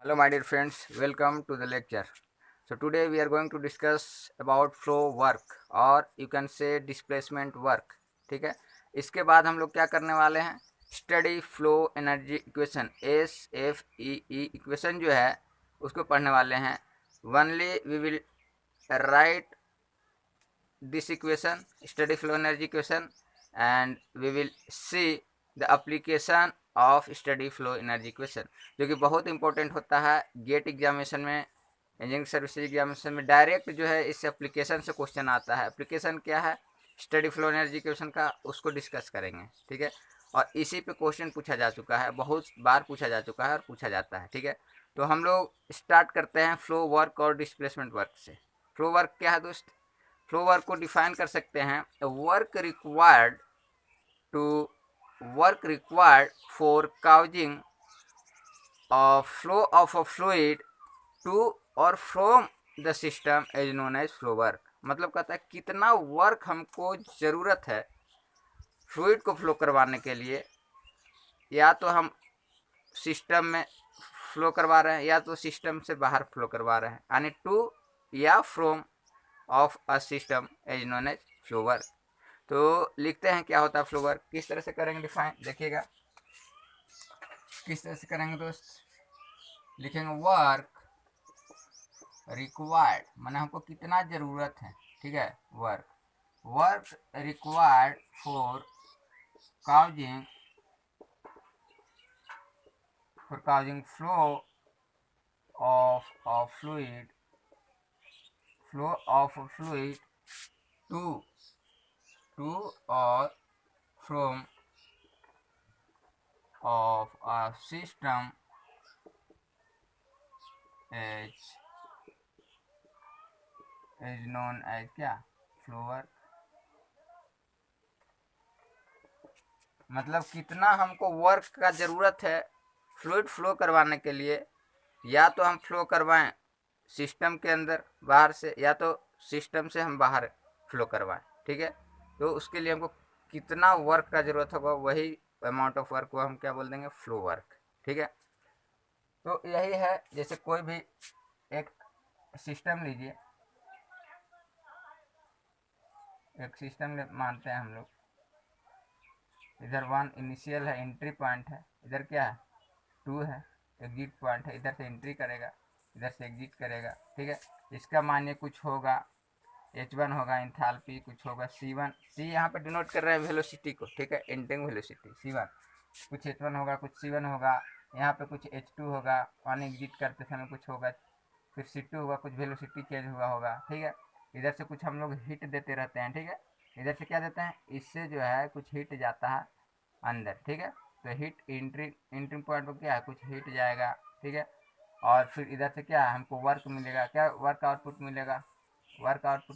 Hello my dear friends, welcome to the lecture. So today we are going to discuss about flow work और you can say displacement work. ठीक है, इसके बाद हम लोग क्या करने वाले हैं, steady flow energy equation SFEE equation जो है उसको पढ़ने वाले हैं. Only we will write this equation, study flow energy equation, and we will see the application of study flow energy equation, जो कि बहुत इंपॉर्टेंट होता है गेट एग्जामिनेशन में, इंजीनियरिंग सर्विसेज एग्जामिनेशन में डायरेक्ट जो है इस एप्लीकेशन से क्वेश्चन आता है. एप्लीकेशन क्या है, स्टडी फ्लो एनर्जी इक्वेशन का, उसको डिस्कस करेंगे. ठीक है, और इसी पे क्वेश्चन पूछा जा चुका है, बहुत बार पूछा जा चुका है और पूछा जाता है. ठीक है, तो हम लोग स्टार्ट करते हैं फ्लो वर्क और डिस्प्लेसमेंट वर्क से. फ्लो वर्क क्या है दोस्त, फ्लो वर्क को डिफाइन कर सकते हैं, work required for causing flow of a fluid to or from the system is known as flow work. मतलब कहता है कितना वर्क हमको ज़रूरत है फ्लूइड को फ्लो करवाने के लिए, या तो हम सिस्टम में फ्लो करवा रहे हैं या तो सिस्टम से बाहर फ्लो करवा रहे हैं, यानी टू या from of a system is known as flow work. तो लिखते हैं क्या होता है फ्लो वर्क, किस तरह से करेंगे डिफाइन, देखिएगा किस तरह से करेंगे दोस्त. लिखेंगे वर्क रिक्वायर्ड, माने हमको कितना ज़रूरत है. ठीक है, work required for causing flow of fluid to or from of a system is known as क्या, फ्लो वर्क. मतलब कितना हमको वर्क का ज़रूरत है फ्लूइड फ्लो करवाने के लिए, या तो हम फ्लो करवाएं सिस्टम के अंदर बाहर से, या तो सिस्टम से हम बाहर फ्लो करवाएं. ठीक है, तो उसके लिए हमको कितना वर्क का ज़रूरत होगा, वही अमाउंट ऑफ वर्क को हम क्या बोल देंगे, फ्लो वर्क. ठीक है, तो यही है. जैसे कोई भी एक सिस्टम लीजिए, एक सिस्टम मानते हैं हम लोग, इधर 1 इनिशियल है, एंट्री पॉइंट है, इधर क्या है 2 है, एग्जिट पॉइंट है, इधर से एंट्री करेगा, इधर से एग्जिट करेगा. ठीक है, इसका मान्य कुछ होगा, H1 होगा, इंथाल्पी कुछ होगा, C1, C यहाँ पे डिनोट कर रहे हैं वेलोसिटी को. ठीक है, एंटिंग वेलोसिटी C1, कुछ H1 होगा, कुछ C1 होगा, यहाँ पे कुछ H2 होगा, वन एग्जिट करते समय कुछ होगा, फिर C2 होगा, कुछ वेलोसिटी चेंज हुआ होगा. ठीक है, इधर से कुछ हम लोग हीट देते रहते हैं. ठीक है, इधर से क्या देते हैं, इससे जो है कुछ हीट जाता है अंदर. ठीक है, तो हीट एंट्री पॉइंट पर क्या है, कुछ हीट जाएगा. ठीक है, और फिर इधर से क्या है, हमको वर्क मिलेगा, क्या वर्क आउटपुट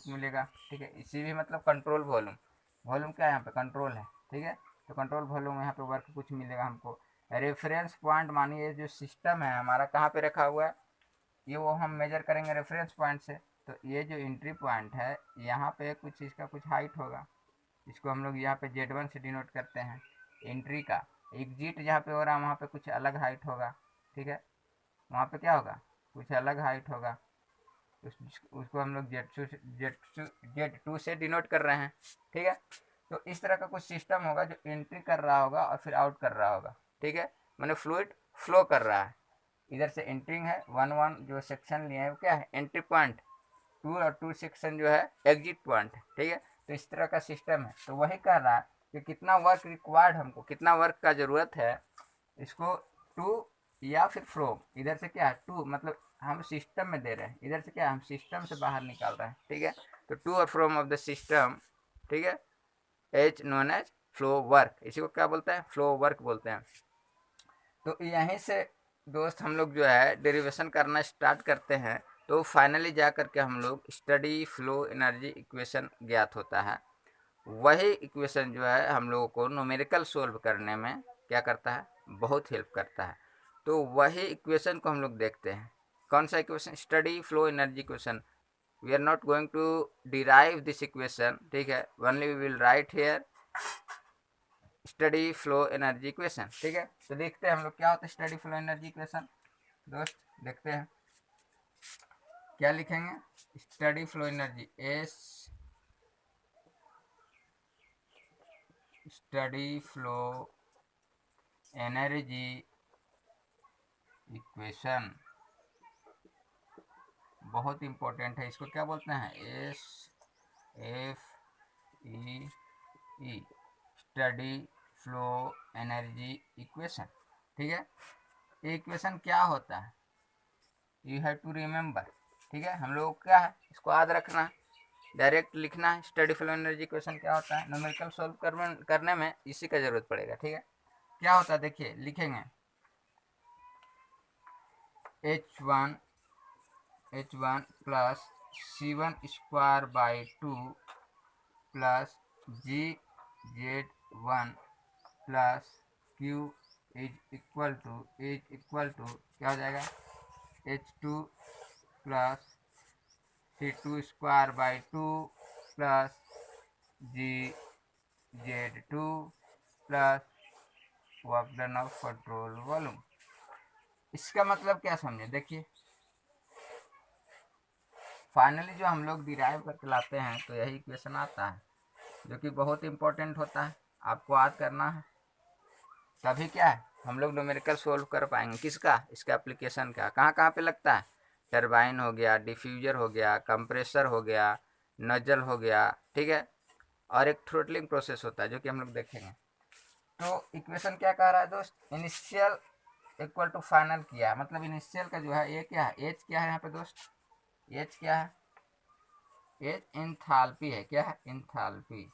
मिलेगा, ठीक है, इसी भी मतलब कंट्रोल वॉल्यूम क्या है, यहाँ पे कंट्रोल है. ठीक है, तो कंट्रोल वॉल्यूम, यहाँ पे वर्क कुछ मिलेगा हमको. रेफरेंस पॉइंट मानिए जो सिस्टम है हमारा कहाँ पे रखा हुआ है, ये वो हम मेजर करेंगे रेफरेंस पॉइंट से. तो ये जो एंट्री पॉइंट है, यहाँ पे कुछ इसका कुछ हाइट होगा, इसको हम लोग यहाँ पे Z1 से डिनोट करते हैं. एंट्री का एग्जिट जहाँ पे हो रहा है वहाँ पे कुछ अलग हाइट होगा. ठीक है, वहाँ पे क्या होगा, कुछ अलग हाइट होगा, उसको हम लोग Z2 से डिनोट कर रहे हैं. ठीक है, तो इस तरह का कुछ सिस्टम होगा जो एंट्री कर रहा होगा और फिर आउट कर रहा होगा. ठीक है, मैंने फ्लूइड फ्लो कर रहा है, इधर से एंट्रिंग है, 1 जो सेक्शन लिए हैं वो क्या है, एंट्री पॉइंट, 2 और 2 सेक्शन जो है एग्जिट पॉइंट है. ठीक है, तो इस तरह का सिस्टम है. तो वही कह रहा है कि कितना वर्क रिक्वायर्ड, हमको कितना वर्क का ज़रूरत है, इसको टू या फिर फ्रो, इधर से क्या है टू, मतलब हम सिस्टम में दे रहे हैं, इधर से क्या हम सिस्टम से बाहर निकाल रहे हैं. ठीक है, तो to or from of the system. ठीक है, H known as flow work, इसी को क्या बोलते हैं, फ्लो वर्क बोलते हैं. तो यहीं से दोस्त हम लोग जो है डेरिवेशन करना स्टार्ट करते हैं, तो फाइनली जा कर के हम लोग स्टडी फ्लो एनर्जी इक्वेशन ज्ञात होता है. वही इक्वेशन जो है हम लोगों को न्यूमेरिकल सोल्व करने में क्या करता है, बहुत हेल्प करता है. तो वही इक्वेशन को हम लोग देखते हैं. कौन सा equation, steady flow energy equation. We are not going to derive this equation. ठीक है, only we will write here steady flow energy equation. ठीक है, तो देखते हैं हम लोग क्या होता है स्टडी फ्लो एनर्जी इक्वेशन. दोस्त देखते हैं क्या लिखेंगे। Study flow energy, S study flow energy equation बहुत इंपॉर्टेंट है। इसको क्या बोलते हैं, S F E study flow energy equation. ठीक है, ये इक्वेशन क्या होता है, यू हैव टू रिमेंबर। ठीक है, हम लोग क्या है, इसको याद रखना है, डायरेक्ट लिखना है। स्टडी फ्लो एनर्जी इक्वेशन क्या होता है, न्यूमेरिकल सॉल्व करने में इसी का जरूरत पड़ेगा। ठीक है, क्या होता है देखिए, लिखेंगे H1 plus C1 square by 2 plus GZ1 plus Q is equal to क्या हो जाएगा, H2 plus C2 square by 2 plus GZ2 plus work done of control volume. इसका मतलब क्या समझे, देखिए फाइनली जो हम लोग डिराइव करके लाते हैं तो यही इक्वेशन आता है, जो कि बहुत इंपॉर्टेंट होता है, आपको याद करना है। तभी क्या है, हम लोग न्यूमेरिकल सोल्व कर पाएंगे। किसका, इसका एप्लीकेशन का कहाँ कहाँ पे लगता है, टरबाइन हो गया, डिफ्यूजर हो गया, कंप्रेसर हो गया, नजल हो गया। ठीक है, और एक थ्रोटलिंग प्रोसेस होता है जो कि हम लोग देखेंगे। तो इक्वेशन क्या कह रहा है दोस्त, इनिशियल इक्वल टू फाइनल किया, मतलब इनिशियल का जो है ये क्या है, एच क्या है यहाँ पे दोस्त, एच क्या है, एच इंथाल्पी है। क्या है, इंथाल्पी,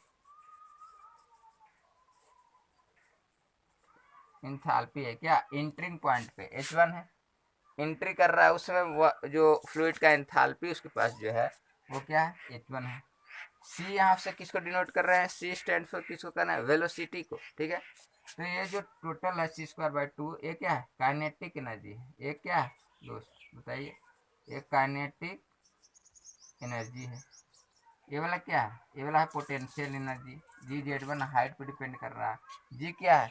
इंथाल्पी है क्या, इंटरिंग पॉइंट पे H1 है, एंट्री कर रहा है उसमें जो फ्लूइड का एंथैल्पी उसके पास जो है वो क्या है, H1 है। C यहाँ से किसको डिनोट कर रहे हैं, C स्टैंड फॉर किसको करना है, वेलोसिटी को। ठीक है, तो ये जो टोटल है C² 2, ये क्या है, काइनेटिक एनर्जी है। ये क्या है दोस्त बताइए, ये काइनेटिक एनर्जी है। ये वाला क्या है, ये वाला है पोटेंशियल एनर्जी। GZ1 हाइट पे डिपेंड कर रहा है। G क्या है,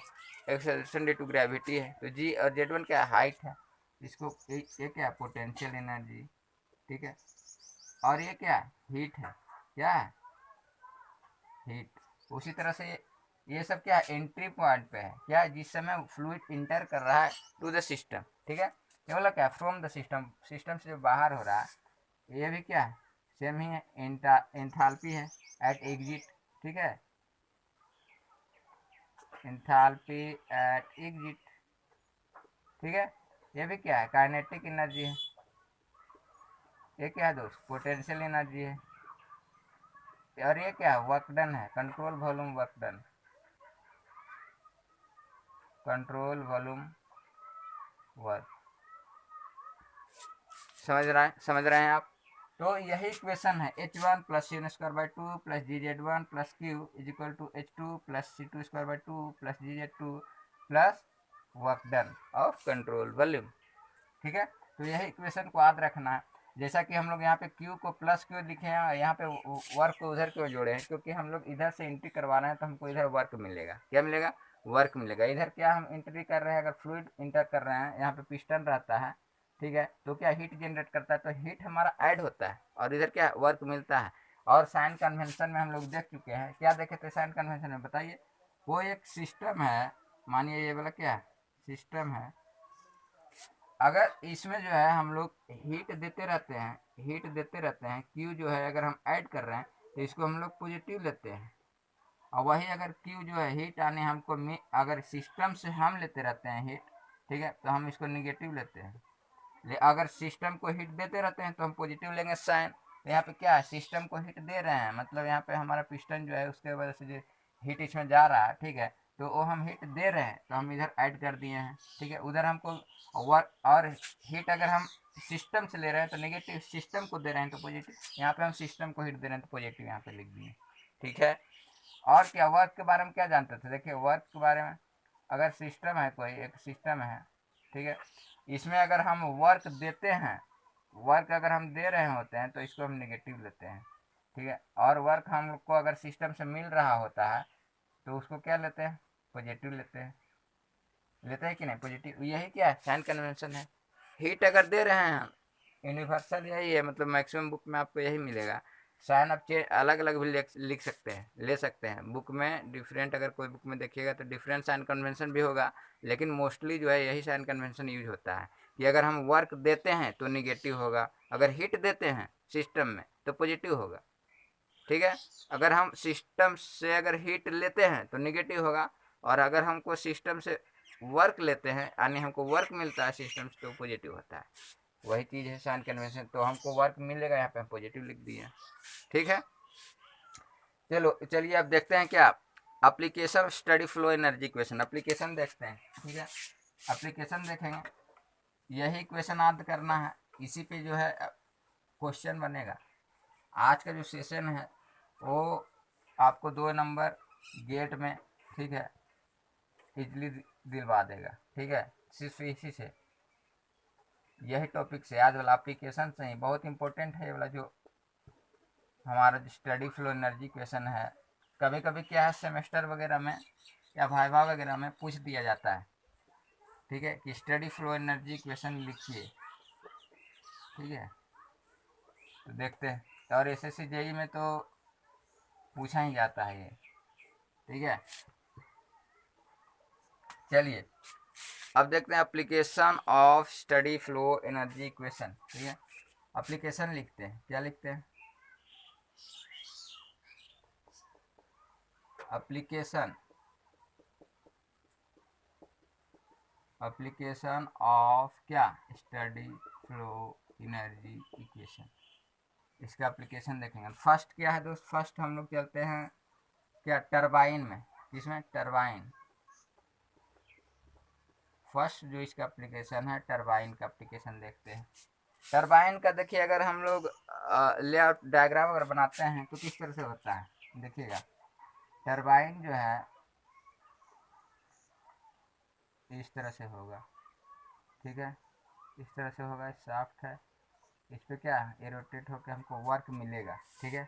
एक्सेलरेशन ड्यू टू ग्रेविटी है, तो G और Z1 क्या है, हाइट है। इसको ये क्या है, पोटेंशियल एनर्जी। ठीक है, और ये क्या है, हीट है। क्या है, हीट। उसी तरह से ये सब क्या है, एंट्री पॉइंट पे है, क्या जिस समय फ्लूइड इंटर कर रहा है टू द सिस्टम। ठीक है, ये वाला क्या, फ्रॉम द सिस्टम, सिस्टम से जो बाहर हो रहा है। ये भी क्या है, सेम ही है, एंथैल्पी है एट एग्जिट। ठीक है, एंथैल्पी एट एग्जिट। ठीक है, ये भी क्या है, काइनेटिक एनर्जी है। ये क्या है दोस्त, पोटेंशियल एनर्जी है। और ये क्या है, वर्क डन है, control volume work done, control volume work. समझ रहे हैं आप। तो यही इक्वेशन है, H1 plus C1² 2 plus GZ1 plus Q is equal to H2 plus C2² 2 plus GZ2 plus work done of control volume. ठीक है, तो यही इक्वेशन को याद रखना है। जैसा कि हम लोग यहाँ पे Q को प्लस क्यों लिखे हैं और यहाँ पे वर्क को उधर क्यों जोड़े हैं, क्योंकि हम लोग इधर से एंट्री करवा रहे हैं तो हमको इधर वर्क मिलेगा। क्या मिलेगा, वर्क मिलेगा। इधर क्या हम एंट्री कर रहे हैं, अगर फ्लूइड इंटर कर रहे हैं, यहाँ पे पिस्टन रहता है। ठीक है, तो क्या हीट जनरेट करता है, तो हीट हमारा ऐड होता है और इधर क्या वर्क मिलता है। और साइन कन्वेंशन में हम लोग देख चुके हैं, क्या देखे थे साइन कन्वेंशन में बताइए। वो एक सिस्टम है, मानिए ये वाला क्या सिस्टम है, अगर इसमें जो है हम लोग हीट देते रहते हैं, क्यू जो है अगर हम ऐड कर रहे हैं तो इसको हम लोग पॉजिटिव लेते हैं। और वही अगर क्यू जो है हीट आने हमको अगर सिस्टम से हम लेते रहते हैं हीट, ठीक है, तो हम इसको निगेटिव लेते हैं। अगर सिस्टम को हीट देते रहते हैं तो हम पॉजिटिव लेंगे साइन। तो यहाँ पे क्या है, सिस्टम को हीट दे रहे हैं, मतलब यहाँ पे हमारा पिस्टन जो है उसके वजह से जो हीट इसमें जा रहा है। ठीक है, तो वो हम हीट दे रहे हैं तो हम इधर ऐड कर दिए हैं। ठीक है, उधर हमको वर्क और हीट अगर हम सिस्टम से ले रहे हैं तो नेगेटिव, सिस्टम को दे रहे हैं तो पॉजिटिव। यहाँ पे हम सिस्टम को हीट दे रहे हैं तो पॉजिटिव यहाँ पे लिख दिए। ठीक है, और क्या वर्क के बारे में क्या जानते थे, देखिए वर्क के बारे में, अगर सिस्टम है, कोई एक सिस्टम है, ठीक है, इसमें अगर हम वर्क देते हैं, वर्क अगर हम दे रहे होते हैं तो इसको हम नेगेटिव लेते हैं। ठीक है, और वर्क हमको अगर सिस्टम से मिल रहा होता है तो उसको क्या लेते हैं, पॉजिटिव लेते हैं। कि नहीं पॉजिटिव, यही क्या है साइन कन्वेंशन है। हीट अगर दे रहे हैं हम, यूनिवर्सल यही है, मतलब मैक्सिमम बुक में आपको यही मिलेगा। साइन आप अलग अलग भी लिख सकते हैं, ले सकते हैं बुक में डिफरेंट, अगर कोई बुक में देखिएगा तो डिफरेंट साइन कन्वेंशन भी होगा, लेकिन मोस्टली जो है यही साइन कन्वेंशन यूज होता है कि अगर हम वर्क देते हैं तो निगेटिव होगा, अगर हिट देते हैं सिस्टम में तो पॉजिटिव होगा। ठीक है, अगर हम सिस्टम से अगर हीट लेते हैं तो निगेटिव होगा, और अगर हमको सिस्टम से वर्क लेते हैं यानी हमको वर्क मिलता है सिस्टम से तो पॉजिटिव होता है। वही चीज़ है साइन कन्वेंशन, तो हमको वर्क मिलेगा, यहाँ पे हम पॉजिटिव लिख दिए। ठीक है, चलो चलिए अब देखते हैं क्या application study flow energy equation, application देखते हैं। ठीक है, एप्लीकेशन देखेंगे, यही इक्वेशन याद करना है, इसी पे जो है क्वेश्चन बनेगा। आज का जो सेशन है वो आपको 2 नंबर गेट में, ठीक है, इजली दिलवा देगा। ठीक है, सिर्फ इसी से, यही टॉपिक से, आज वाला एप्लीकेशन से ही बहुत इंपॉर्टेंट है ये वाला जो हमारा जो स्टडी फ्लो एनर्जी क्वेश्चन है। कभी कभी क्या है, सेमेस्टर वगैरह में या वाइवा वगैरह में पूछ दिया जाता है, ठीक है, कि स्टडी फ्लो एनर्जी क्वेश्चन लिखिए। ठीक है, तो देखते हैं, तो और एसएससी जेई में तो पूछा ही जाता है ये। ठीक है, चलिए अब देखते हैं application of study flow energy equation. ठीक है, एप्लीकेशन लिखते हैं, क्या लिखते हैं, एप्लीकेशन, एप्लीकेशन ऑफ क्या, स्टडी फ्लो एनर्जी इक्वेशन, इसका एप्लीकेशन देखेंगे। फर्स्ट क्या है दोस्त, फर्स्ट हम लोग चलते हैं क्या, टरबाइन में, किसमें, टरबाइन। फर्स्ट जो इसका एप्लीकेशन है टरबाइन का एप्लीकेशन देखते हैं। टरबाइन का देखिए, अगर हम लोग लेआउट डायग्राम अगर बनाते हैं तो किस तरह से होता है, देखिएगा। टरबाइन जो है इस तरह से होगा, ठीक है, इस तरह से होगा, शाफ्ट है, इस पे क्या ये रोटेट होकर हमको वर्क मिलेगा। ठीक है,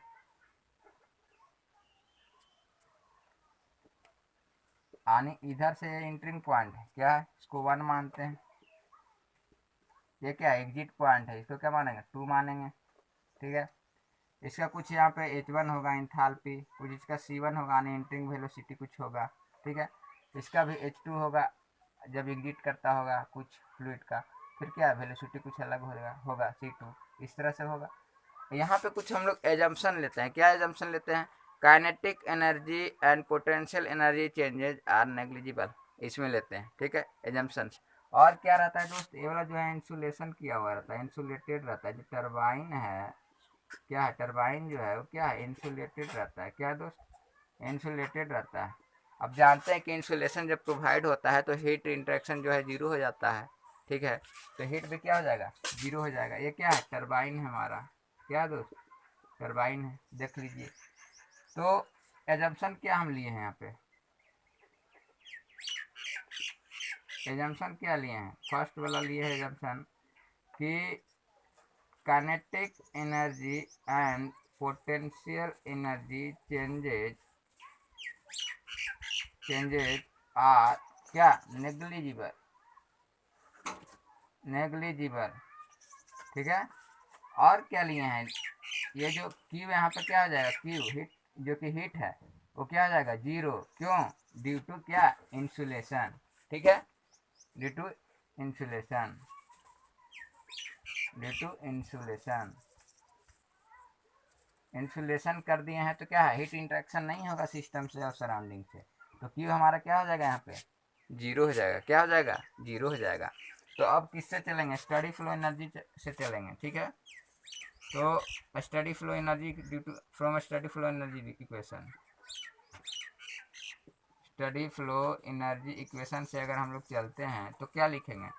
आने इधर से एंट्रिंग पॉइंट है, क्या है, इसको 1 मानते हैं, ये क्या एग्जिट पॉइंट है, इसको क्या मानेंगे, 2 मानेंगे। ठीक है, इसका कुछ यहाँ पे H1 होगा इंथाल्पी, कुछ इसका C1 होगा यानी एंट्रिंग वेलोसिटी कुछ होगा। ठीक है, इसका भी H2 होगा जब एग्जिट करता होगा कुछ फ्लूइड का, फिर क्या वेलोसिटी कुछ अलग होगा C2, इस तरह से होगा। यहाँ पे कुछ हम लोग एजम्पशन लेते हैं, क्या एजम्पशन लेते हैं, kinetic energy and potential energy changes are negligible, इसमें लेते हैं। ठीक है, एजम्पशंस। और क्या रहता है दोस्त, ये वाला जो है इंसुलेशन किया हुआ रहता है, इंसुलेटेड रहता है, जो टरबाइन है, क्या है, टरबाइन जो है वो क्या है, इंसुलेटेड रहता है, क्या दोस्त, इंसुलेटेड रहता है। अब जानते हैं कि इंसुलेशन जब प्रोवाइड होता है तो हीट इंटरेक्शन जो है जीरो हो जाता है। ठीक है, तो हीट भी क्या हो जाएगा, जीरो हो जाएगा। ये क्या है, टरबाइन है हमारा, क्या दोस्त, टरबाइन है, देख लीजिए। तो एजम्पशन क्या हम लिए हैं यहाँ पे, एजम्पशन क्या लिए हैं, फर्स्ट वाला लिए है एजम्पशन कि kinetic energy and potential energy changes are क्या, नेग्लिजिबल, नेग्लिजिबल। ठीक है, और क्या लिए हैं, ये जो क्यू यहाँ पे क्या हो जाएगा, क्यू हीट, जो कि हीट है वो क्या हो जाएगा, जीरो, क्यों, ड्यू टू क्या, इंसुलेशन। ठीक है, due to insulation, due to insulation, insulation कर दिए हैं तो क्या है, हीट इंटरेक्शन नहीं होगा सिस्टम से और सराउंडिंग से, तो क्यू हमारा क्या हो जाएगा, यहाँ पे जीरो हो जाएगा, क्या हो जाएगा, जीरो हो जाएगा। तो अब किससे चलेंगे, स्टडी फ्लो एनर्जी से चलेंगे। ठीक है, तो steady flow energy due to from steady flow energy equation, steady flow energy equation से अगर हम लोग चलते हैं तो क्या लिखेंगे,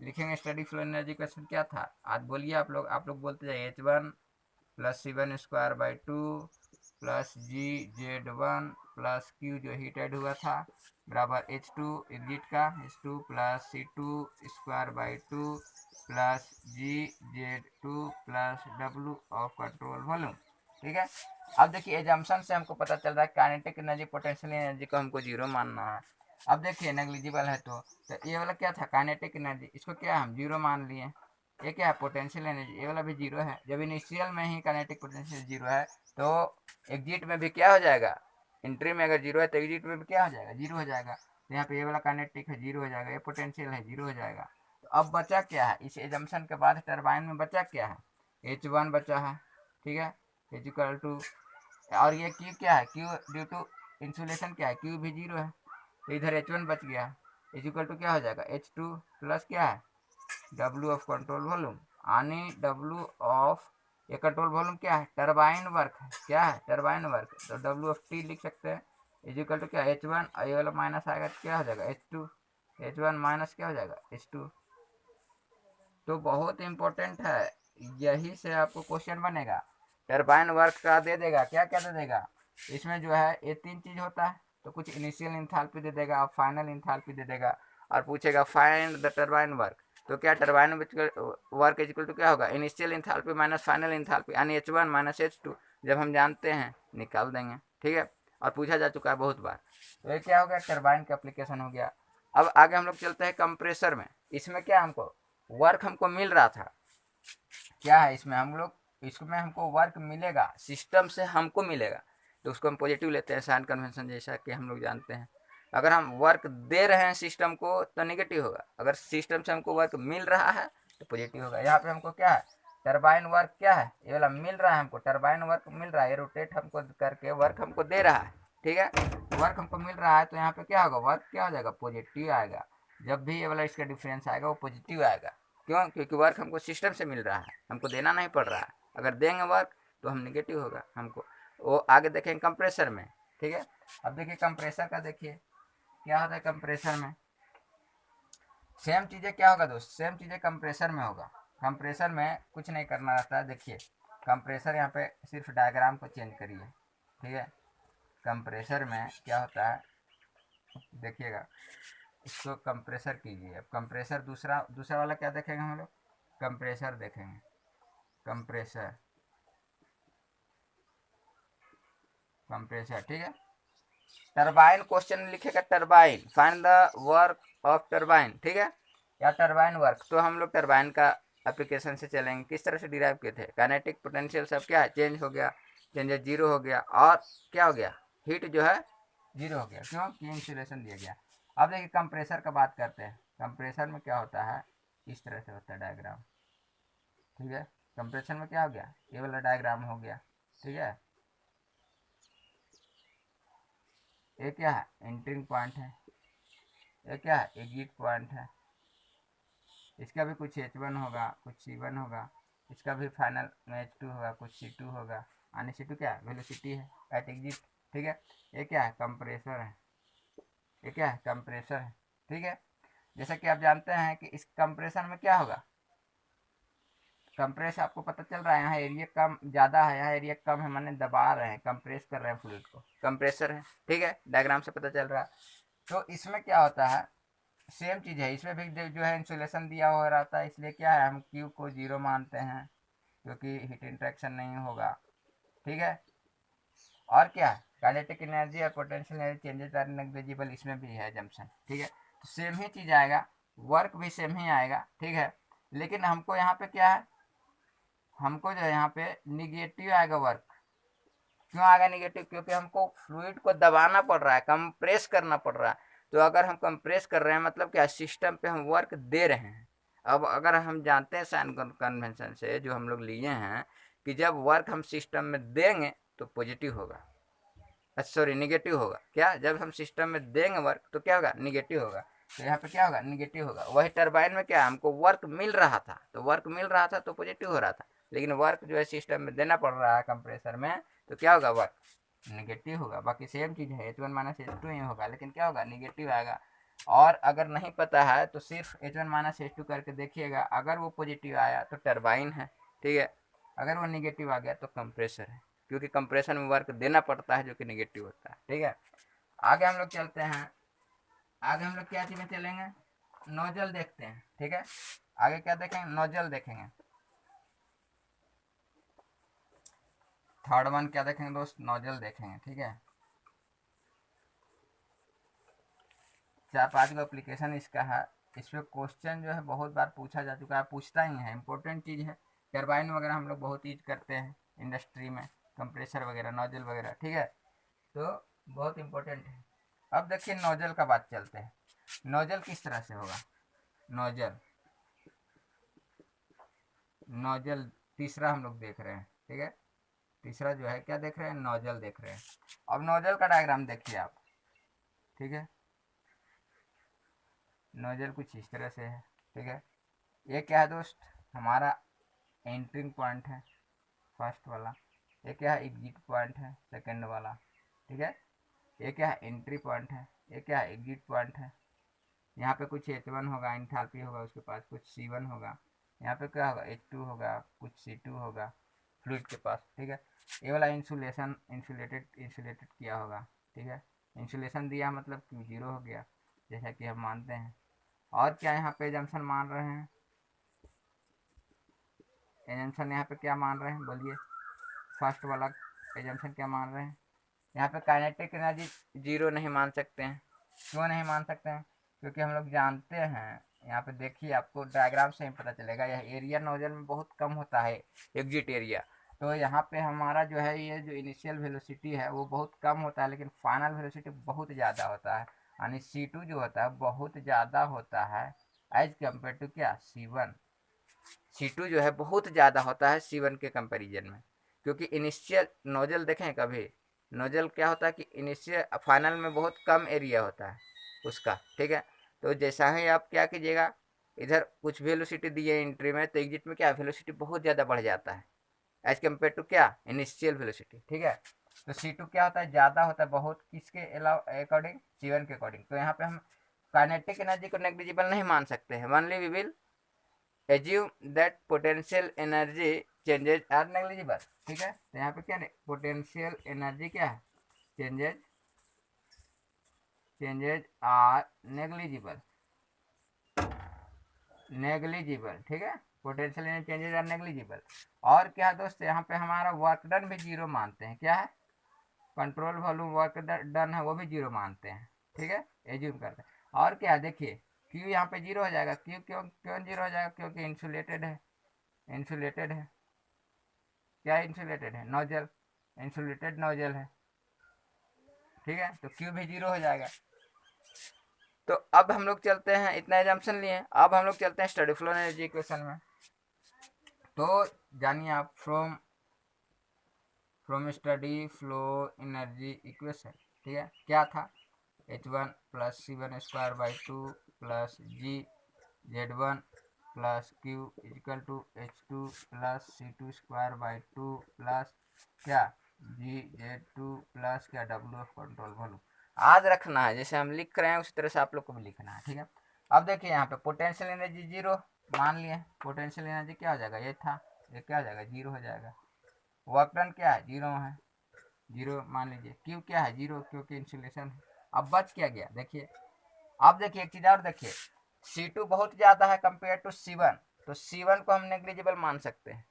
लिखेंगे स्टडी फ्लो एनर्जी इक्वेशन क्या था, आज बोलिए आप लोग बोलते जाइए, H1 plus C1 square by 2 plus GZ1 plus Q जो हीटेड हुआ था बराबर H2 एग्जिट का, H2 plus C2 square by 2 plus GZ2 plus W of control volume. ठीक है, अब देखिए एजम्पशन से हमको पता चल रहा है काइनेटिक एनर्जी पोटेंशियल एनर्जी को हमको जीरो मानना है, अब देखिए नेग्लिजिबल है तो ये वाला क्या था काइनेटिक एनर्जी, इसको क्या हम जीरो मान लिए। ये क्या है पोटेंशियल एनर्जी, ये वाला भी जीरो है। जब इनिशियल में ही काइनेटिक पोटेंशियल जीरो है तो एग्जिट में भी क्या हो जाएगा, एंट्री में अगर जीरो है तो एग्जिट में भी क्या हो जाएगा, जीरो हो जाएगा। तो यहाँ पे ये वाला काइनेटिक है जीरो हो जाएगा, ये पोटेंशियल है जीरो हो जाएगा। तो अब बचा क्या है, इस एजम्पशन के बाद टरबाइन में बचा क्या है, H1 बचा है, ठीक है, इज इक्वल टू, और ये क्यू क्या है, क्यू ड्यू टू इंसुलेशन क्या है, क्यू भी जीरो है, तो इधर H1 बच गया, इज इक्वल टू क्या हो जाएगा H2 प्लस क्या है W ऑफ कंट्रोल वॉल्यूम, यानी W ऑफ, ये कंट्रोल वॉल्यूम क्या है, टरबाइन वर्क है, क्या है टरबाइन वर्क, तो W ऑफ T लिख सकते हैं, इज इक्वल टू क्या H1, ये वाला माइनस आएगा तो क्या हो जाएगा H2, H1 माइनस क्या हो जाएगा H2। तो बहुत इंपॉर्टेंट है, यही से आपको क्वेश्चन बनेगा, टरबाइन वर्क का दे देगा, क्या क्या दे देगा, इसमें जो है ये तीन चीज होता है, तो कुछ इनिशियल इंथैल्पी दे देगा और फाइनल इंथैल्पी दे देगा, और पूछेगा फाइंड द टरबाइन वर्क, तो क्या turbine work is equal to क्या होगा, initial enthalpy minus final enthalpy, यानी H1 माइनस H2, जब हम जानते हैं निकाल देंगे, ठीक है, और पूछा जा चुका है बहुत बार। तो ये क्या हो गया, टरबाइन का एप्लीकेशन हो गया। अब आगे हम लोग चलते हैं कंप्रेसर में, इसमें क्या हमको वर्क हमको मिल रहा था, क्या है इसमें हम लोग, इसमें हमको वर्क मिलेगा, सिस्टम से हमको मिलेगा, तो उसको हम पॉजिटिव लेते हैं, साइन कन्वेंशन जैसा कि हम लोग जानते हैं। अगर हम वर्क दे रहे हैं सिस्टम को तो नेगेटिव होगा, अगर सिस्टम से हमको वर्क मिल रहा है तो पॉजिटिव होगा। यहाँ पे हमको क्या है, टरबाइन वर्क क्या है, ये वाला मिल रहा है हमको, टरबाइन वर्क मिल रहा है, ये रोटेट हमको करके वर्क हमको दे रहा है, ठीक है, वर्क हमको मिल रहा है, तो यहाँ पे क्या होगा, वर्क क्या हो जाएगा, पॉजिटिव आएगा। जब भी ये वाला इसका डिफरेंस आएगा वो पॉजिटिव आएगा, क्यों, क्योंकि वर्क हमको सिस्टम से मिल रहा है, हमको देना नहीं पड़ रहा है। अगर देंगे वर्क तो हम नेगेटिव होगा हमको। वो आगे देखेंगे कंप्रेसर में, ठीक है। अब देखिए कंप्रेसर का, देखिए क्या होता है कंप्रेसर में, सेम चीज़ें क्या होगा दोस्त, सेम चीज़ें कंप्रेसर में होगा। कंप्रेसर में कुछ नहीं करना रहता है, देखिए कंप्रेसर यहाँ पे सिर्फ डायग्राम को चेंज करिए, ठीक है। कंप्रेसर में क्या होता है देखिएगा, इसको कंप्रेसर कीजिए। अब कंप्रेसर दूसरा दूसरा वाला क्या देखेंगे हम लोग, कंप्रेसर देखेंगे, कंप्रेसर, कंप्रेसर, ठीक है। टरबाइन क्वेश्चन लिखेगा, turbine find the work of turbine, ठीक है, या टरबाइन वर्क। तो हम लोग टरबाइन का एप्लीकेशन से चलेंगे, किस तरह से डिराइव किए थे, काइनेटिक पोटेंशियल सब क्या है चेंज हो गया, चेंजेस जीरो हो गया, और क्या हो गया, हीट जो है जीरो हो गया, क्यों कि इंसुलेशन दिया गया। अब देखिए कंप्रेसर का बात करते हैं, कंप्रेसर में क्या होता है, इस तरह से होता है डायग्राम, ठीक है। कंप्रेसर में क्या हो गया, ये वाला डायग्राम हो गया, ठीक है। ये क्या है एंट्रिंग पॉइंट है, ये क्या है एग्जिट पॉइंट है, इसका भी कुछ H1 होगा, कुछ C1 होगा, इसका भी फाइनल में H2 होगा, कुछ C2 होगा, यानी C2 क्या है वेलोसिटी है एट एग्जिट, ठीक है। ये क्या है कंप्रेसर है, ये क्या है कंप्रेसर है, ठीक है। जैसा कि आप जानते हैं कि इस कंप्रेसर में क्या होगा, कंप्रेस आपको पता चल रहा है, यहाँ एरिया कम ज़्यादा है, यहाँ एरिया कम है, मैंने दबा रहे हैं, कंप्रेस कर रहे हैं फ्लूइड को, कंप्रेसर है, ठीक है, डायग्राम से पता चल रहा है। तो इसमें क्या होता है, सेम चीज़ है, इसमें भी जो है इंसुलेशन दिया हुआ रहता है, इसलिए क्या है हम क्यू को जीरो मानते हैं, क्योंकि हीट इंट्रैक्शन नहीं होगा, ठीक है। और क्या है काइनेटिक एनर्जी और potential energy changes are negligible, इसमें भी है जंक्शन, ठीक है। तो सेम ही चीज़ आएगा, वर्क भी सेम ही आएगा, ठीक है। लेकिन हमको यहाँ पे क्या है, हमको जो है यहाँ पे निगेटिव आएगा वर्क, क्यों आएगा निगेटिव, क्योंकि हमको फ्लूइड को दबाना पड़ रहा है, कंप्रेस करना पड़ रहा है। तो अगर हम कंप्रेस कर रहे हैं मतलब क्या, सिस्टम पे हम वर्क दे रहे हैं। अब अगर हम जानते हैं साइन कन्वेंशन से जो हम लोग लिए हैं कि जब वर्क हम सिस्टम में देंगे तो पॉजिटिव होगा, सॉरी निगेटिव होगा, क्या जब हम सिस्टम में देंगे वर्क तो क्या होगा निगेटिव होगा। तो यहाँ पे क्या होगा निगेटिव होगा। वही टरबाइन में क्या हमको वर्क मिल रहा था, तो वर्क मिल रहा था तो पॉजिटिव हो रहा था, लेकिन वर्क जो है सिस्टम में देना पड़ रहा है कंप्रेसर में, तो क्या होगा वर्क निगेटिव होगा। बाकी सेम चीज़ है H1 माइनस H2 ही होगा, लेकिन क्या होगा निगेटिव आएगा। और अगर नहीं पता है तो सिर्फ H1 माइनस H2 करके देखिएगा, अगर वो पॉजिटिव आया तो टरबाइन है, ठीक है, अगर वो निगेटिव आ गया तो कंप्रेसर है, क्योंकि कंप्रेशन में वर्क देना पड़ता है जो कि निगेटिव होता है, ठीक है। आगे हम लोग चलते हैं, आगे हम लोग क्या चीज़ में चलेंगे, नोजल देखते हैं, ठीक है। आगे क्या देखेंगे, नोजल देखेंगे। थर्ड वन क्या देखेंगे दोस्त, नोजल देखेंगे, ठीक है। 4-5 गो एप्लीकेशन इसका है। इस पर क्वेश्चन जो है बहुत बार पूछा जा चुका है, पूछता ही है, इंपॉर्टेंट चीज़ है। टरबाइन वगैरह हम लोग बहुत यूज करते हैं इंडस्ट्री में, कंप्रेसर वगैरह, नोजल वगैरह, ठीक है, तो बहुत इंपॉर्टेंट है। अब देखिए नोजल का बात चलते हैं। नोजल किस तरह से होगा? नोजल नोजल तीसरा हम लोग देख रहे हैं, ठीक है, तीसरा जो है क्या देख रहे हैं? नोजल देख रहे हैं। अब नोजल का डायग्राम देखिए आप, ठीक है, नोजल कुछ इस तरह से है, ठीक है। ये क्या है दोस्त? हमारा एंट्रिंग पॉइंट है फर्स्ट वाला। ये क्या है? एग्जिट पॉइंट है सेकंड वाला, ठीक है। ये क्या है? एंट्री पॉइंट है। ये क्या है? एग्जिट पॉइंट है। यहाँ पे कुछ H1 होगा, इंथैल्पी होगा उसके पास, कुछ C1 होगा, यहाँ पे क्या होगा? H2 होगा, कुछ C2 होगा फ्लूइड के पास, ठीक है। ये वाला इंसुलेशन इंसुलेटेड किया होगा, ठीक है। इंसुलेशन दिया मतलब Q0 हो गया, जैसा कि हम मानते हैं। और क्या यहाँ पे जंक्शन मान रहे हैं? एजम्पशन यहाँ पे क्या मान रहे हैं बोलिए? फर्स्ट वाला एजम्पशन क्या मान रहे हैं? यहाँ पे काइनेटिक एनर्जी 0 नहीं मान सकते हैं। क्यों नहीं मान सकते हैं? क्योंकि हम लोग जानते हैं, यहाँ पे देखिए आपको डायग्राम से ही पता चलेगा, यह एरिया नोजल में बहुत कम होता है, एग्जिट एरिया। तो यहाँ पे हमारा जो है ये जो इनिशियल वेलोसिटी है वो बहुत कम होता है, लेकिन फाइनल वेलोसिटी बहुत ज़्यादा होता है, यानी C2 जो होता है बहुत ज़्यादा होता है एज कम्पेयर टू क्या? C1। C2 जो है बहुत ज़्यादा होता है C1 के कंपैरिजन में, क्योंकि इनिशियल नोजल देखें कभी, नोजल क्या होता है कि इनिशियल फाइनल में बहुत कम एरिया होता है उसका, ठीक है। तो जैसा ही आप क्या कीजिएगा, इधर कुछ वेलोसिटी दी है एंट्री में, तो एग्जिट में क्या वेलोसिटी बहुत ज़्यादा बढ़ जाता है एज कम्पेयर टू क्या? इनिशियल वेलोसिटी, ठीक है। तो C2 क्या होता है? ज़्यादा होता है बहुत, किसके अकॉर्डिंग? C1 के अकॉर्डिंग। तो यहाँ पे हम काइनेटिक एनर्जी को नेग्लिजिबल नहीं मान सकते हैं, only we will assume that potential energy changes are negligible, ठीक है। तो यहाँ पे क्या है? पोटेंशियल एनर्जी क्या है? चेंजेज आर नेग्लिजिबल, ठीक है। Potential energy changes are negligible. और क्या है दोस्त? यहाँ पे हमारा वर्क डन भी 0 मानते हैं, क्या है? कंट्रोल वॉल्यूम वर्क डन है वो भी 0 मानते हैं, ठीक है, एज्यूम करते हैं। और क्या है देखिए, Q यहाँ पे 0 हो जाएगा। क्यों क्यों क्यों 0 हो जाएगा? क्योंकि इंसुलेटेड है, इंसुलेटेड है, क्या इंसुलेटेड है? नोजल, इंसुलेटेड नोजल है, ठीक है। तो Q भी 0 हो जाएगा। तो अब हम लोग चलते हैं, इतना एजम्पशन लिए, अब हम लोग चलते हैं स्टडी फ्लो एनर्जी इक्वेशन में। तो जानिए आप, from steady flow energy equation, ठीक है, क्या था? H1 plus C1 square by 2 plus GZ1 plus Q is equal to H2 plus C2 square by 2 plus क्या? GZ2 प्लस क्या? WF control volume. आज रखना है, जैसे हम लिख रहे हैं उसी तरह से आप लोग को भी लिखना है, ठीक है। अब देखिए यहाँ पे पोटेंशियल एनर्जी 0 मान लिए, पोटेंशियल एनर्जी क्या हो जाएगा? ये था, ये क्या हो जाएगा? 0 हो जाएगा। वर्क डन क्या है? 0 है, 0 मान लीजिए। Q क्या है? 0, क्योंकि इंसुलेशन है। अब बच क्या गया देखिए, अब देखिए एक चीज और देखिए, C2 बहुत ज्यादा है कंपेयर टू C1, तो C1 को हम नेग्लिजिबल मान सकते हैं,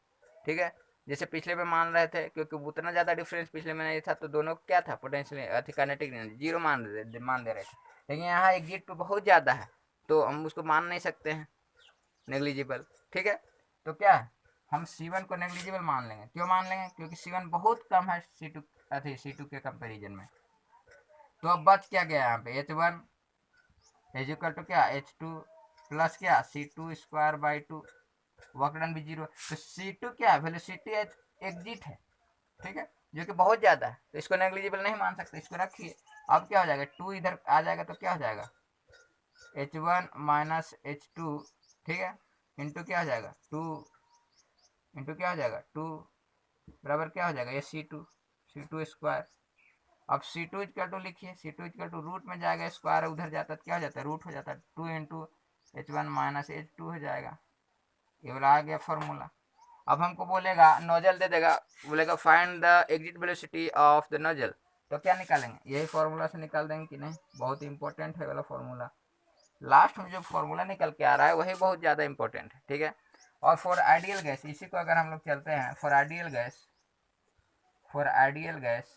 ठीक है, जैसे पिछले में मान रहे थे, क्योंकि उतना ज्यादा डिफरेंस पिछले में नहीं था, तो दोनों क्या था? पोटेंशियल काइनेटिक एनर्जी 0 मान दे रहे थे। लेकिन यहाँ एग्जिट पे बहुत ज्यादा है, तो हम उसको मान नहीं सकते हैं नेग्लिजिबल, ठीक है। तो क्या है? हम C1 को नेग्लिजिबल मान लेंगे। क्यों मान लेंगे? क्योंकि C1 बहुत कम है C2 के कंपेरिजन में। तो अब बच क्या गया यहाँ पे? H1 इजिकल टू क्या? H2 प्लस क्या? C2 square by 2, work done भी 0। तो C2 क्या है? वेलोसिटी एग्जिट है, ठीक है, जो कि बहुत ज्यादा है, तो इसको नेग्लिजिबल नहीं मान सकते, इसको रखिए। अब क्या हो जाएगा? 2 इधर आ जाएगा तो क्या हो जाएगा? H1 माइनस H2, ठीक है, इंटू क्या हो जाएगा? 2 इंटू क्या हो जाएगा? 2 बराबर क्या हो जाएगा? ये C2 स्क्वायर। अब C2 इक्वल टू लिखिए, C2 इक्वल टू रूट में जाएगा, स्क्वायर उधर जाता है, क्या हो जाता है? रूट हो जाता है। 2 इंटू H1 माइनस H2 हो जाएगा। ये वाला आ गया फॉर्मूला। अब हमको बोलेगा, नोजल दे देगा, बोलेगा find the exit velocity of the nozzle, तो क्या निकालेंगे? यही फॉर्मूला से निकाल देंगे कि नहीं? बहुत इंपॉर्टेंट है वाला फॉर्मूला। लास्ट में जो फॉर्मूला निकल के आ रहा है वही बहुत ज़्यादा इंपॉर्टेंट है, ठीक है। और फॉर आइडियल गैस, इसी को अगर हम लोग चलते हैं, for ideal gas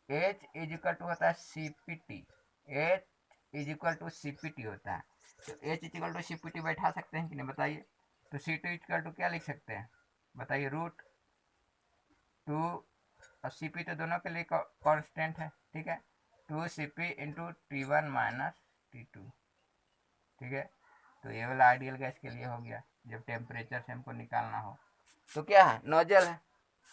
H is equal to होता है CPT, H is equal to C P T होता है। तो H is equal to C P T बैठा सकते हैं कि नहीं बताइए। तो C two is equal to क्या लिख सकते हैं बताइए, रूट टू और सी पी तो दोनों के लिए कांस्टेंट है, ठीक है, two C P into T one minus T two, ठीक है। तो ये वाला आइडियल गैस के लिए हो गया जब टेम्परेचर से हमको निकालना हो। तो क्या है, नोजल है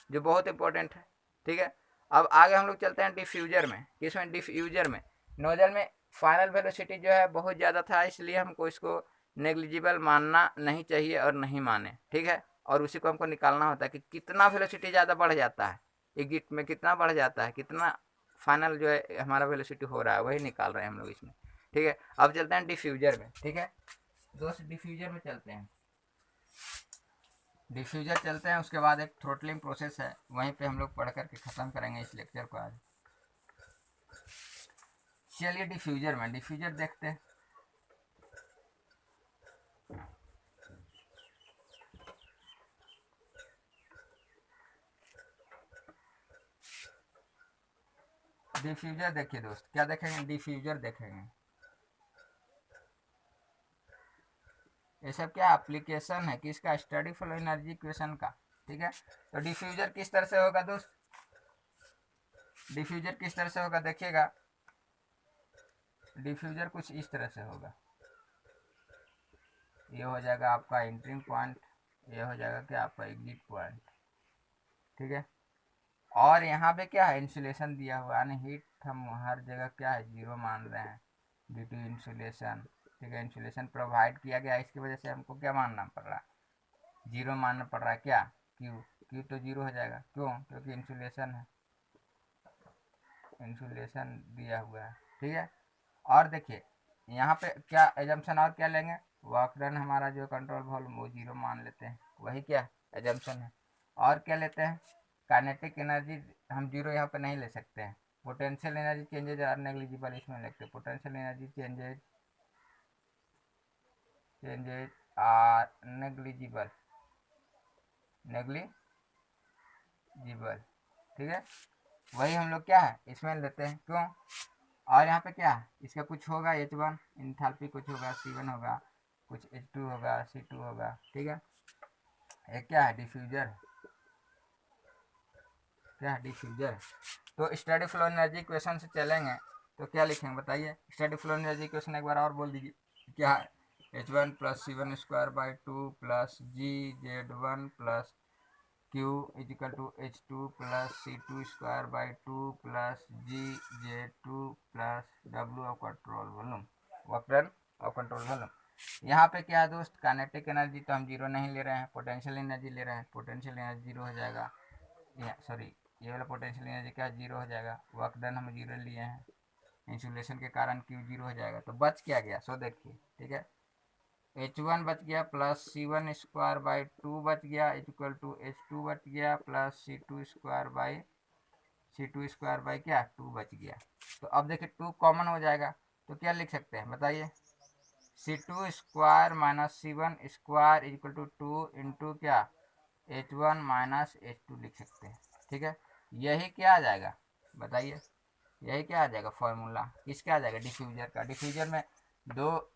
जो बहुत इंपॉर्टेंट है, ठीक है। अब आगे हम लोग चलते हैं डिफ्यूजर में। किसमें, डिफ्यूजर में। नोजल में फाइनल वेलोसिटी जो है बहुत ज़्यादा था, इसलिए हमको इसको नेग्लिजिबल मानना नहीं चाहिए और नहीं माने, ठीक है। और उसी को हमको निकालना होता है कि कितना वेलोसिटी ज़्यादा बढ़ जाता है, एक गिट में कितना बढ़ जाता है, कितना फाइनल जो है हमारा वेलोसिटी हो रहा है, वही निकाल रहे हैं हम लोग इसमें, ठीक है। अब चलते हैं डिफ्यूजर में, ठीक है दोस्त, डिफ्यूजर में चलते हैं। डिफ्यूजर चलते हैं, उसके बाद एक थ्रोटलिंग प्रोसेस है, वहीं पे हम लोग पढ़ करके ख़त्म करेंगे इस लेक्चर को आज। चलिए डिफ्यूजर में, डिफ्यूजर देखते हैं। डिफ्यूजर देखिए दोस्त, क्या देखेंगे, डिफ्यूजर देखेंगे। ये सब क्या एप्लीकेशन है किसका, स्टडी फ्लो एनर्जी इक्वेशन का, ठीक है। तो डिफ्यूजर किस तरह से होगा दोस्त, डिफ्यूजर किस तरह से होगा देखिएगा। डिफ्यूजर कुछ इस तरह से होगा, ये हो जाएगा आपका एंट्रिंग पॉइंट, ये हो जाएगा क्या आपका एग्जिट पॉइंट, ठीक है। और यहाँ पे क्या है, इंसुलेशन दिया हुआ, यानी हीट हम हर जगह क्या है जीरो मान रहे हैं ड्यू टू इंसुलेशन, ठीक है। इंसुलेशन प्रोवाइड किया गया, इसकी वजह से हमको क्या मानना पड़ रहा है, जीरो मानना पड़ रहा है, क्या क्यू, क्यू तो जीरो हो जाएगा, क्यों, क्योंकि इंसुलेशन है, इंसुलेशन दिया हुआ है, ठीक है। और देखिए यहाँ पे क्या एजम्पशन और क्या लेंगे, वर्क डन हमारा जो कंट्रोल वॉल्यूम वो जीरो मान लेते हैं, वही क्या एजम्पशन है। और क्या लेते हैं, काइनेटिक एनर्जी हम जीरो यहाँ पे नहीं ले सकते हैं। Potential energy changes are negligible, इसमें लिखते हैं potential energy changes are negligible, negligible, ठीक है। वही हम लोग क्या है इसमें लेते हैं, क्यों। और यहाँ पे क्या है, इसका कुछ होगा H1 इंथैल्पी, कुछ होगा C1 होगा, कुछ H2 होगा, C2 होगा, ठीक है। एक क्या है डिफ्यूजर, क्या है डिफ्यूजर। तो स्टडी फ्लो एनर्जी इक्वेशन से चलेंगे तो क्या लिखेंगे बताइए, स्टडी फ्लो एनर्जी इक्वेशन एक बार और बोल दीजिए, क्या है, H1 plus C1 square by 2 plus GZ1 plus Q is equal to H2 plus C2 square by 2 plus GZ2 plus W of control volume, work done of control volume. यहाँ पे क्या है दोस्त, काइनेटिक एनर्जी तो हम जीरो नहीं ले रहे हैं, पोटेंशियल एनर्जी ले रहे हैं, पोटेंशियल एनर्जी जीरो हो जाएगा, सॉरी ये वाला पोटेंशियल एनर्जी क्या जीरो हो जाएगा, वर्क डन हम जीरो लिए हैं, इंसुलेशन के कारण क्यू जीरो हो जाएगा। तो बच क्या गया, सो देखिए, ठीक है, H1 बच गया प्लस C1 स्क्वायर बाई 2 बच गया इक्वल टू H2 बच गया प्लस C2 स्क्वायर बाई क्या 2 बच गया। तो अब देखिए 2 कॉमन हो जाएगा, तो क्या लिख सकते हैं बताइए, C2 square minus C1 square equal to 2 into क्या H1 माइनस H2 लिख सकते हैं, ठीक है। यही क्या आ जाएगा बताइए, यही क्या आ जाएगा फॉर्मूला, किसका आ जाएगा, डिफ्यूजर का। डिफ्यूजर में दो,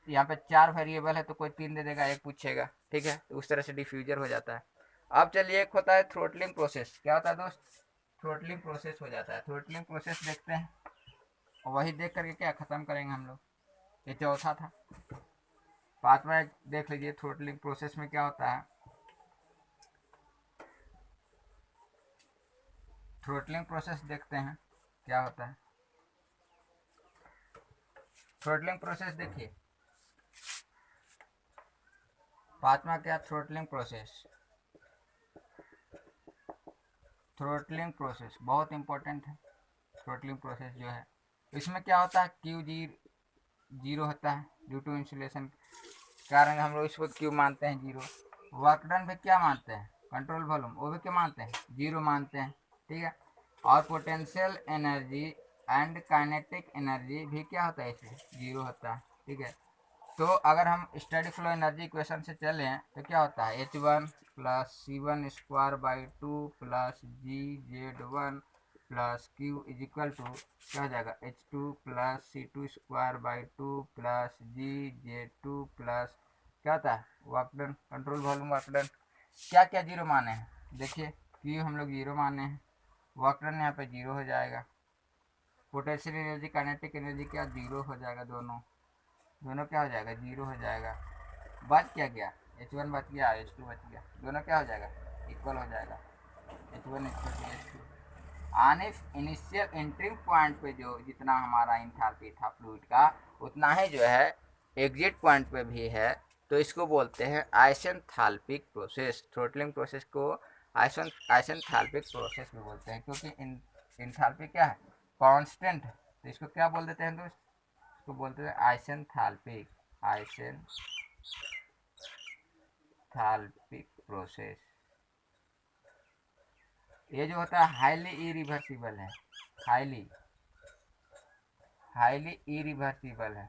यहाँ पे 4 वेरिएबल है तो कोई 3 दे देगा, एक पूछेगा, ठीक है। तो उस तरह से डिफ्यूजर हो जाता है। अब चलिए एक होता है थ्रोटलिंग प्रोसेस, क्या होता है दोस्त, थ्रोटलिंग प्रोसेस हो जाता है। थ्रोटलिंग प्रोसेस देखते हैं, और वही देख करके क्या ख़त्म करेंगे हम लोग, ये चौथा था। पांचवा देख लीजिए, थ्रोटलिंग प्रोसेस में क्या होता है, थ्रोटलिंग प्रोसेस देखते हैं क्या होता है। थ्रोटलिंग प्रोसेस देखिए, पांचवा क्या, थ्रोटलिंग प्रोसेस। थ्रोटलिंग प्रोसेस बहुत इंपॉर्टेंट है, थ्रोटलिंग प्रोसेस जो है, इसमें क्या होता है, क्यू जीरो होता है ड्यू टू इंसुलेशन, कारण हम लोग इसको क्यू मानते हैं जीरो। वर्क डन भी क्या मानते हैं, कंट्रोल वॉल्यूम, वो भी क्या मानते हैं, जीरो मानते हैं, ठीक है। और potential energy and kinetic energy भी क्या होता है, इसमें जीरो होता है, ठीक है। तो अगर हम स्टडी फ्लो एनर्जी इक्वेशन से चलें तो क्या होता है, H1 plus C1 square by 2 plus GZ1 plus Q is equal to क्या हो जाएगा H2 plus C2²/2 plus GJ2 plus क्या होता है work done, control volume work done. क्या क्या जीरो माने हैं, देखिए क्यू हम लोग जीरो माने हैं, वर्क डन यहाँ पे जीरो हो जाएगा, पोटेंशियल एनर्जी काइनेटिक एनर्जी क्या जीरो हो जाएगा, दोनों दोनों क्या हो जाएगा जीरो हो जाएगा। बच क्या गया H1 बच गया, H2 बच गया, दोनों क्या हो जाएगा इक्वल हो जाएगा, H1 इक्वल टू H2। आने इनिशियल एंट्रिंग पॉइंट पे जो जितना हमारा इंथैल्पी था फ्लूइड का उतना ही जो है एग्जिट पॉइंट पे भी है, तो इसको बोलते हैं आइसेंथाल्पिक प्रोसेस। थ्रोटलिंग प्रोसेस को आइसेंथाल्पिक प्रोसेस भी बोलते हैं, क्योंकि इंथैल्पी क्या है कांस्टेंट है, तो इसको क्या बोल देते हैं दोस्त, इसको बोलते हैं आइसेंथाल्पिक प्रोसेस। ये जो होता है हाईली इरिवर्सिबल है, हाईली इरिवर्सिबल है।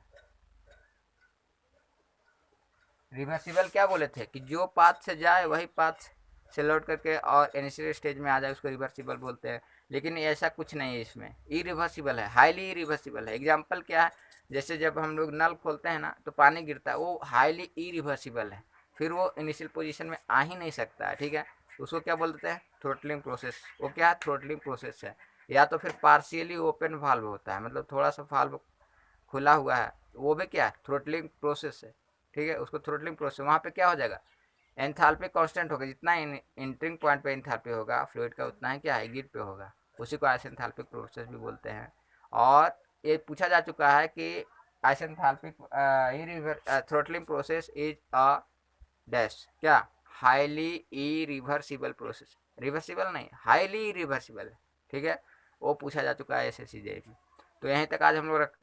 रिवर्सिबल क्या बोले थे कि जो पाथ से जाए वही पाथ से लौट करके और इनिशियल स्टेज में आ जाए उसको रिवर्सिबल बोलते हैं, लेकिन ऐसा कुछ नहीं है, इसमें इरिवर्सिबल है, हाईली इरिवर्सिबल है। एग्जांपल क्या है, जैसे जब हम लोग नल खोलते हैं ना तो पानी गिरता है, वो हाईली इरिवर्सिबल है, फिर वो इनिशियल पोजीशन में आ ही नहीं सकता है, ठीक है, उसको क्या बोलते हैं थ्रोटलिंग प्रोसेस। वो क्या है थ्रोटलिंग प्रोसेस है। या तो फिर पार्शियली ओपन वाल्व होता है, मतलब थोड़ा सा वाल्व खुला हुआ है, वो भी क्या है थ्रोटलिंग प्रोसेस है, ठीक है, उसको थ्रोटलिंग प्रोसेस। वहाँ पे क्या हो जाएगा एंथैल्पी कांस्टेंट होगा, जितना एंटरिंग पॉइंट पे एंथैल्पी होगा फ्लूइड का उतना ही क्या एग्जिट पे होगा, उसी को आइसेंथैल्पिक प्रोसेस भी बोलते हैं। और ये पूछा जा चुका है कि isenthalpic throttling process is a dash क्या हाईली इरिवर्सिबल प्रोसेस, रिवर्सिबल नहीं हाईली इरिवर्सिबल है, ठीक है, वो पूछा जा चुका है SSC में। तो यहीं तक आज हम लोग